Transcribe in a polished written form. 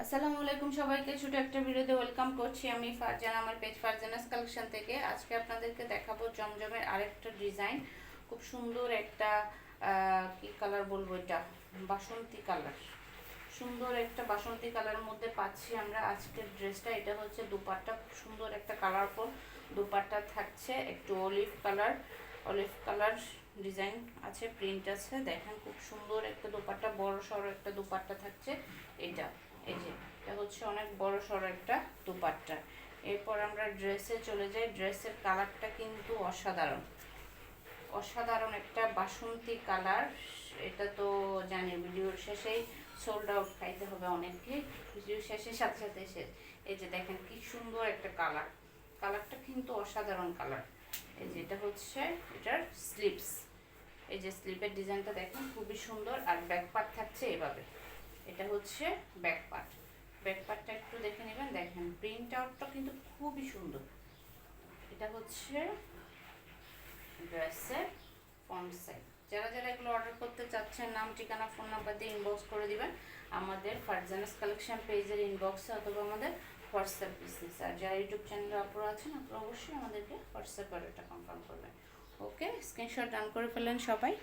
আসসালামু আলাইকুম সবাইকে, ছোট একটা ভিডিওতে ওয়েলকাম করছি আমি ফারজানা, আমার পেজ ফারজানাস কালেকশন থেকে। আজকে আপনাদেরকে দেখাবো জমজমের আরেকটা ডিজাইন। খুব সুন্দর একটা কি কালার বলবো, এটা বাসন্তী কালার। সুন্দর একটা বাসন্তী কালারের মধ্যে পাচ্ছি আমরা আজকের ড্রেসটা। এটা হচ্ছে দুপাট্টা, খুব সুন্দর একটা কালারফুল দুপাট্টা থাকছে, একটু অলিভ কালার ডিজাইন আছে, প্রিন্ট আছে। দেখেন খুব সুন্দর একটা দুপাট্টা, বড় সড়ো একটা দুপাট্টা থাকছে। এটা এই যে এটা হচ্ছে অনেক বড় সড়ো একটা দুপাট্টা। এরপর আমরা ড্রেসে চলে যাই। ড্রেসের কালারটা কিন্তু অসাধারণ একটা বাসন্তী কালার। এটা তো জানি ভিডিওর শেষেই সোল্ড আউট খাইতে হবে অনেককে, ভিডিও শেষের সাথে সাথে শেষ। এই যে দেখেন কি সুন্দর একটা কালারটা কিন্তু অসাধারণ কালার। এই যে এটা হচ্ছে এটার স্লিপস। এই যে স্লিপের ডিজাইনটা দেখেন খুবই সুন্দর। আর ব্যাক পার্ট থাকছে এভাবে। এটা হচ্ছে ব্যাক পার্টটা একটু দেখে নেবেন। দেখেন প্রিন্ট আউটটা কিন্তু খুবই সুন্দর। এটা হচ্ছে ড্রেসের ফ্রন্ট সাইড। যারা যারা এগুলো অর্ডার করতে চাচ্ছেন, নাম ঠিকানা ফোন নাম্বার দিয়ে ইনবক্স করে দিবেন আমাদের ফারজানাস কালেকশন পেজের ইনবক্সে অথবা আমাদের হোয়াটসঅ্যাপ বিজনেস। আর যারা ইউটিউব চ্যানেলে আপলোড আছেন আপনারা অবশ্যই আমাদেরকে হোয়াটসঅ্যাপ অর্ডারটা কনফার্ম করবেন। ওকে, স্ক্রিনশট ডান করে ফেলেন সবাই।